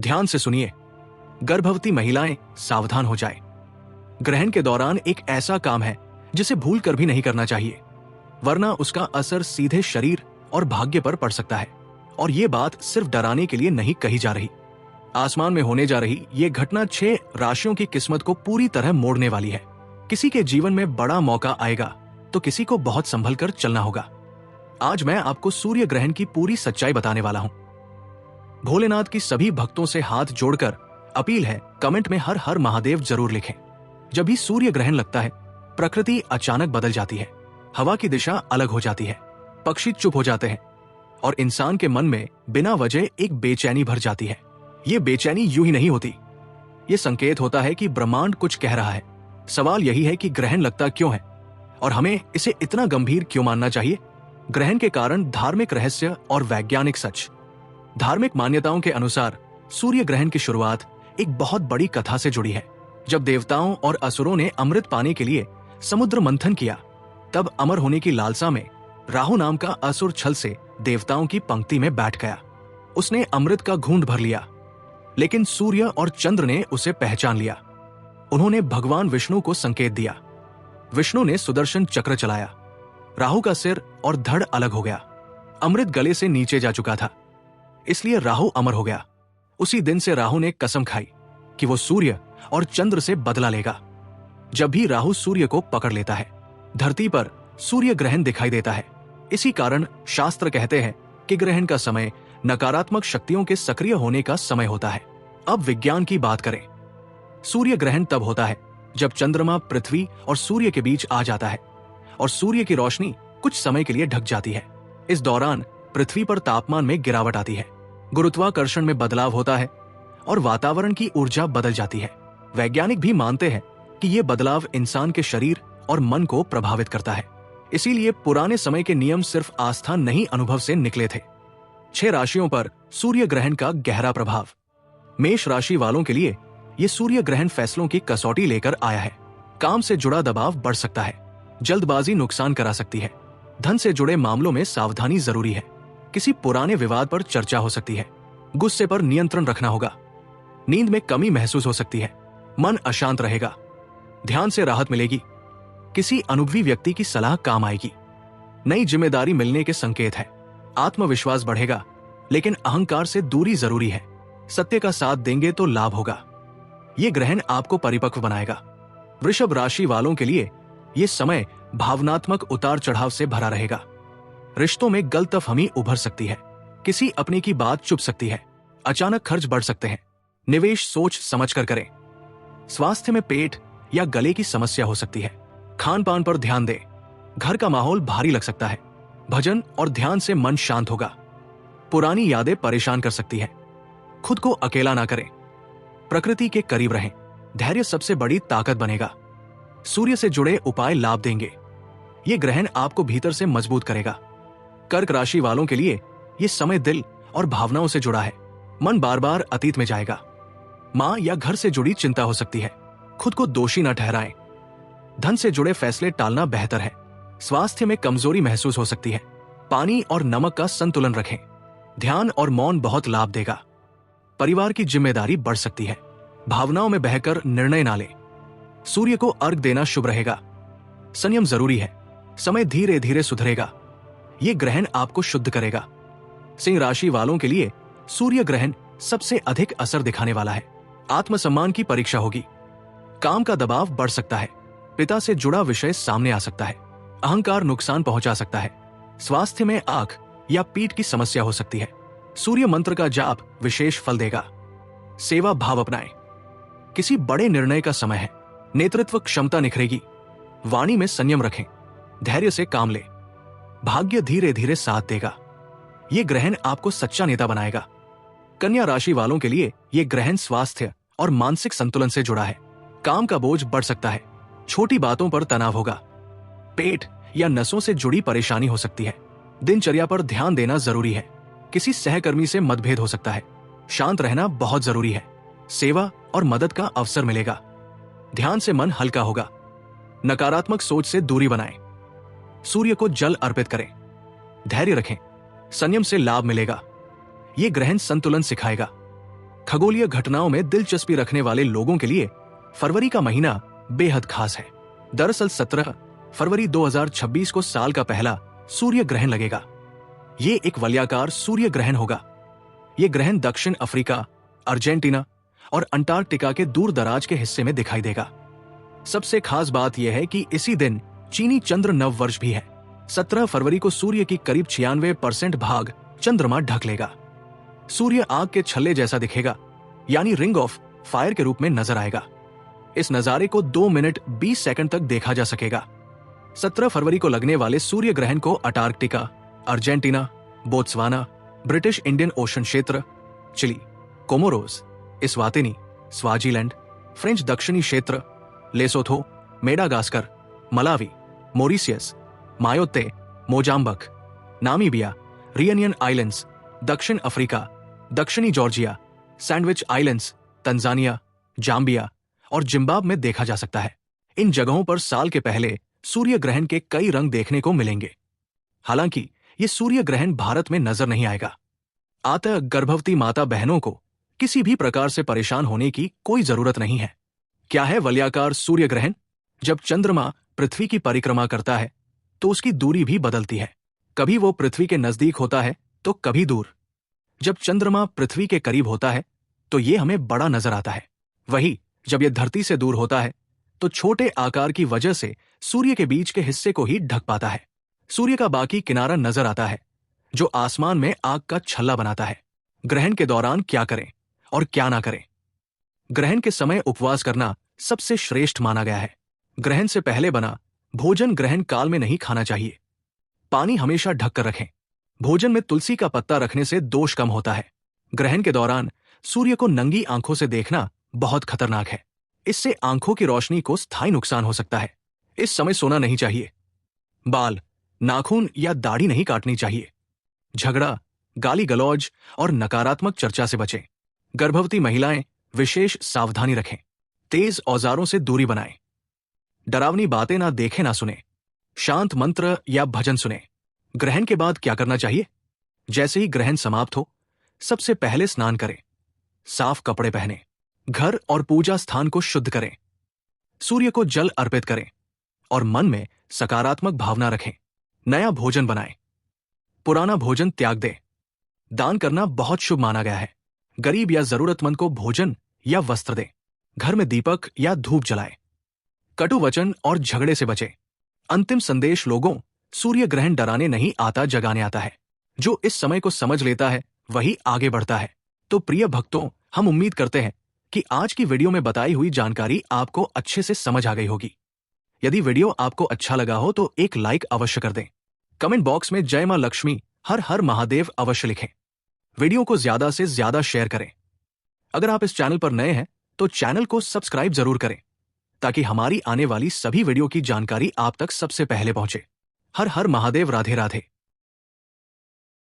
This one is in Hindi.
ध्यान से सुनिए, गर्भवती महिलाएं सावधान हो जाएं। ग्रहण के दौरान एक ऐसा काम है जिसे भूल कर भी नहीं करना चाहिए, वरना उसका असर सीधे शरीर और भाग्य पर पड़ सकता है। और ये बात सिर्फ डराने के लिए नहीं कही जा रही। आसमान में होने जा रही ये घटना 6 राशियों की किस्मत को पूरी तरह मोड़ने वाली है। किसी के जीवन में बड़ा मौका आएगा तो किसी को बहुत संभल कर चलना होगा। आज मैं आपको सूर्य ग्रहण की पूरी सच्चाई बताने वाला हूं। भोलेनाथ की सभी भक्तों से हाथ जोड़कर अपील है, कमेंट में हर हर महादेव जरूर लिखें। जब भी सूर्य ग्रहण लगता है, प्रकृति अचानक बदल जाती है, हवा की दिशा अलग हो जाती है, पक्षी चुप हो जाते हैं और इंसान के मन में बिना वजह एक बेचैनी भर जाती है। ये बेचैनी यूं ही नहीं होती, ये संकेत होता है कि ब्रह्मांड कुछ कह रहा है। सवाल यही है कि ग्रहण लगता क्यों है और हमें इसे इतना गंभीर क्यों मानना चाहिए। ग्रहण के कारण धार्मिक रहस्य और वैज्ञानिक सच। धार्मिक मान्यताओं के अनुसार सूर्य ग्रहण की शुरुआत एक बहुत बड़ी कथा से जुड़ी है। जब देवताओं और असुरों ने अमृत पाने के लिए समुद्र मंथन किया, तब अमर होने की लालसा में राहु नाम का असुर छल से देवताओं की पंक्ति में बैठ गया। उसने अमृत का घूंट भर लिया, लेकिन सूर्य और चंद्र ने उसे पहचान लिया। उन्होंने भगवान विष्णु को संकेत दिया। विष्णु ने सुदर्शन चक्र चलाया। राहु का सिर और धड़ अलग हो गया। अमृत गले से नीचे जा चुका था, इसलिए राहु अमर हो गया। उसी दिन से राहु ने कसम खाई कि वो सूर्य और चंद्र से बदला लेगा। जब भी राहु सूर्य को पकड़ लेता है, धरती पर सूर्य ग्रहण दिखाई देता है। इसी कारण शास्त्र कहते हैं कि ग्रहण का समय नकारात्मक शक्तियों के सक्रिय होने का समय होता है। अब विज्ञान की बात करें। सूर्य ग्रहण तब होता है जब चंद्रमा पृथ्वी और सूर्य के बीच आ जाता है और सूर्य की रोशनी कुछ समय के लिए ढक जाती है। इस दौरान पृथ्वी पर तापमान में गिरावट आती है, गुरुत्वाकर्षण में बदलाव होता है और वातावरण की ऊर्जा बदल जाती है। वैज्ञानिक भी मानते हैं कि ये बदलाव इंसान के शरीर और मन को प्रभावित करता है। इसीलिए पुराने समय के नियम सिर्फ आस्था नहीं, अनुभव से निकले थे। 6 राशियों पर सूर्य ग्रहण का गहरा प्रभाव। मेष राशि वालों के लिए ये सूर्य ग्रहण फैसलों की कसौटी लेकर आया है। काम से जुड़ा दबाव बढ़ सकता है, जल्दबाजी नुकसान करा सकती है। धन से जुड़े मामलों में सावधानी जरूरी है। किसी पुराने विवाद पर चर्चा हो सकती है। गुस्से पर नियंत्रण रखना होगा। नींद में कमी महसूस हो सकती है। मन अशांत रहेगा। ध्यान से राहत मिलेगी। किसी अनुभवी व्यक्ति की सलाह काम आएगी। नई जिम्मेदारी मिलने के संकेत है। आत्मविश्वास बढ़ेगा, लेकिन अहंकार से दूरी जरूरी है। सत्य का साथ देंगे तो लाभ होगा। ये ग्रहण आपको परिपक्व बनाएगा। वृषभ राशि वालों के लिए ये समय भावनात्मक उतार चढ़ाव से भरा रहेगा। रिश्तों में गलतफहमी उभर सकती है। किसी अपने की बात चुप सकती है। अचानक खर्च बढ़ सकते हैं। निवेश सोच समझ कर करें। स्वास्थ्य में पेट या गले की समस्या हो सकती है। खान पान पर ध्यान दें। घर का माहौल भारी लग सकता है। भजन और ध्यान से मन शांत होगा। पुरानी यादें परेशान कर सकती है। खुद को अकेला ना करें। प्रकृति के करीब रहें। धैर्य सबसे बड़ी ताकत बनेगा। सूर्य से जुड़े उपाय लाभ देंगे। ये ग्रहण आपको भीतर से मजबूत करेगा। कर्क राशि वालों के लिए ये समय दिल और भावनाओं से जुड़ा है। मन बार बार अतीत में जाएगा। मां या घर से जुड़ी चिंता हो सकती है। खुद को दोषी न ठहराएं। धन से जुड़े फैसले टालना बेहतर है। स्वास्थ्य में कमजोरी महसूस हो सकती है। पानी और नमक का संतुलन रखें। ध्यान और मौन बहुत लाभ देगा। परिवार की जिम्मेदारी बढ़ सकती है। भावनाओं में बहकर निर्णय ना लें। सूर्य को अर्घ देना शुभ रहेगा। संयम जरूरी है। समय धीरे धीरे सुधरेगा। ये ग्रहण आपको शुद्ध करेगा। सिंह राशि वालों के लिए सूर्य ग्रहण सबसे अधिक असर दिखाने वाला है। आत्मसम्मान की परीक्षा होगी। काम का दबाव बढ़ सकता है। पिता से जुड़ा विषय सामने आ सकता है। अहंकार नुकसान पहुंचा सकता है। स्वास्थ्य में आंख या पीठ की समस्या हो सकती है। सूर्य मंत्र का जाप विशेष फल देगा। सेवा भाव अपनाएं। किसी बड़े निर्णय का समय है। नेतृत्व क्षमता निखरेगी। वाणी में संयम रखें। धैर्य से काम लें। भाग्य धीरे धीरे साथ देगा। ये ग्रहण आपको सच्चा नेता बनाएगा। कन्या राशि वालों के लिए ये ग्रहण स्वास्थ्य और मानसिक संतुलन से जुड़ा है। काम का बोझ बढ़ सकता है। छोटी बातों पर तनाव होगा। पेट या नसों से जुड़ी परेशानी हो सकती है। दिनचर्या पर ध्यान देना जरूरी है। किसी सहकर्मी से मतभेद हो सकता है। शांत रहना बहुत जरूरी है। सेवा और मदद का अवसर मिलेगा। ध्यान से मन हल्का होगा। नकारात्मक सोच से दूरी बनाएं। सूर्य को जल अर्पित करें। धैर्य रखें। संयम से लाभ मिलेगा। ये ग्रहण संतुलन सिखाएगा। खगोलीय घटनाओं में दिलचस्पी रखने वाले लोगों के लिए फरवरी का महीना बेहद खास है। दरअसल 17 फरवरी 2026 को साल का पहला सूर्य ग्रहण लगेगा। ये एक वलयाकार सूर्य ग्रहण होगा। ये ग्रहण दक्षिण अफ्रीका, अर्जेंटीना और अंटार्कटिका के दूर दराज के हिस्से में दिखाई देगा। सबसे खास बात यह है कि इसी दिन चीनी चंद्र नव वर्ष भी है। 17 फरवरी को सूर्य की करीब 96% भाग चंद्रमा ढक लेगा। सूर्य आग के छल्ले जैसा दिखेगा, यानी रिंग ऑफ फायर के रूप में नजर आएगा। इस नजारे को 2 मिनट 20 सेकंड तक देखा जा सकेगा। 17 फरवरी को लगने वाले सूर्य ग्रहण को Antarctica, Argentina, Botswana, British Indian Ocean क्षेत्र, Chile, Comoros, Eswatini, Swaziland, French दक्षिणी क्षेत्र, Lesotho, Madagascar, Malawi, Mauritius, Mayotte, Mozambique, Namibia, Reunion Islands, दक्षिण अफ्रीका, दक्षिणी Georgia, Sandwich Islands, Tanzania, Zambia और जिम्बाब्वे में देखा जा सकता है। इन जगहों पर साल के पहले सूर्य ग्रहण के कई रंग देखने को मिलेंगे। हालांकि ये सूर्य ग्रहण भारत में नजर नहीं आएगा। अतः गर्भवती माता बहनों को किसी भी प्रकार से परेशान होने की कोई जरूरत नहीं है। क्या है वलयाकार सूर्य ग्रहण? जब चंद्रमा पृथ्वी की परिक्रमा करता है तो उसकी दूरी भी बदलती है। कभी वो पृथ्वी के नजदीक होता है तो कभी दूर। जब चंद्रमा पृथ्वी के करीब होता है तो ये हमें बड़ा नजर आता है। वहीं जब यह धरती से दूर होता है तो छोटे आकार की वजह से सूर्य के बीच के हिस्से को ही ढक पाता है। सूर्य का बाकी किनारा नजर आता है, जो आसमान में आग का छल्ला बनाता है। ग्रहण के दौरान क्या करें और क्या ना करें? ग्रहण के समय उपवास करना सबसे श्रेष्ठ माना गया है। ग्रहण से पहले बना भोजन ग्रहण काल में नहीं खाना चाहिए। पानी हमेशा ढक कर रखें। भोजन में तुलसी का पत्ता रखने से दोष कम होता है। ग्रहण के दौरान सूर्य को नंगी आंखों से देखना बहुत खतरनाक है। इससे आंखों की रोशनी को स्थायी नुकसान हो सकता है। इस समय सोना नहीं चाहिए। बाल, नाखून या दाढ़ी नहीं काटनी चाहिए। झगड़ा, गाली गलौज और नकारात्मक चर्चा से बचें। गर्भवती महिलाएं विशेष सावधानी रखें। तेज औजारों से दूरी बनाएं। डरावनी बातें ना देखें ना सुने। शांत मंत्र या भजन सुने। ग्रहण के बाद क्या करना चाहिए? जैसे ही ग्रहण समाप्त हो, सबसे पहले स्नान करें। साफ कपड़े पहनें। घर और पूजा स्थान को शुद्ध करें। सूर्य को जल अर्पित करें और मन में सकारात्मक भावना रखें। नया भोजन बनाएं। पुराना भोजन त्याग दें। दान करना बहुत शुभ माना गया है। गरीब या जरूरतमंद को भोजन या वस्त्र दें। घर में दीपक या धूप जलाएं। कटु वचन और झगड़े से बचें। अंतिम संदेश लोगों, सूर्य ग्रहण डराने नहीं आता, जगाने आता है। जो इस समय को समझ लेता है वही आगे बढ़ता है। तो प्रिय भक्तों, हम उम्मीद करते हैं कि आज की वीडियो में बताई हुई जानकारी आपको अच्छे से समझ आ गई होगी। यदि वीडियो आपको अच्छा लगा हो तो एक लाइक अवश्य कर दें। कमेंट बॉक्स में जय मां लक्ष्मी, हर हर महादेव अवश्य लिखें। वीडियो को ज्यादा से ज्यादा शेयर करें। अगर आप इस चैनल पर नए हैं तो चैनल को सब्सक्राइब जरूर करें, ताकि हमारी आने वाली सभी वीडियो की जानकारी आप तक सबसे पहले पहुंचे। हर हर महादेव। राधे राधे।